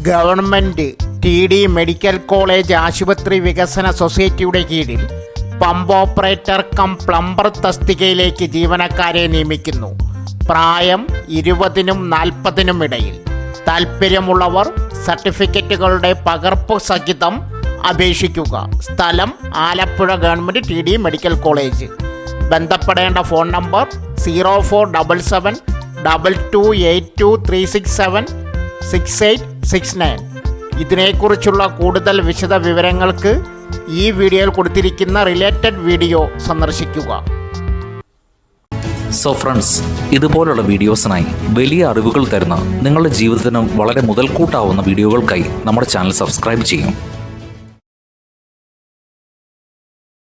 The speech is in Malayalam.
ഗവൺമെൻറ് TD മെഡിക്കൽ കോളേജ് ആശുപത്രി വികസന സൊസൈറ്റിയുടെ കീഴിൽ പമ്പ് ഓപ്പറേറ്റർ കം പ്ലംബർ തസ്തികയിലേക്ക് ജീവനക്കാരെ നിയമിക്കുന്നു. പ്രായം 20-നും 40-നും ഇടയിൽ. താൽപ്പര്യമുള്ളവർ സർട്ടിഫിക്കറ്റുകളുടെ പകർപ്പ് സഹിതം അപേക്ഷിക്കുക. സ്ഥലം Alappuzha government TD medical college. ബന്ധപ്പെടേണ്ട ഫോൺ നമ്പർ 0477 2282 367 ഇതിനെക്കുറിച്ചുള്ള കൂടുതൽ വിശദ വിവരങ്ങൾക്ക് ഈ വീഡിയോയിൽ കൊടുത്തിരിക്കുന്ന റിലേറ്റഡ് വീഡിയോ സന്ദർശിക്കുക. സോ ഫ്രണ്ട്സ്, ഇതുപോലുള്ള വീഡിയോസിനായി വലിയ അറിവുകൾ തരുന്ന നിങ്ങളുടെ ജീവിതത്തിന് വളരെ മുതൽക്കൂട്ടാവുന്ന വീഡിയോകൾക്കായി നമ്മുടെ ചാനൽ സബ്സ്ക്രൈബ് ചെയ്യും.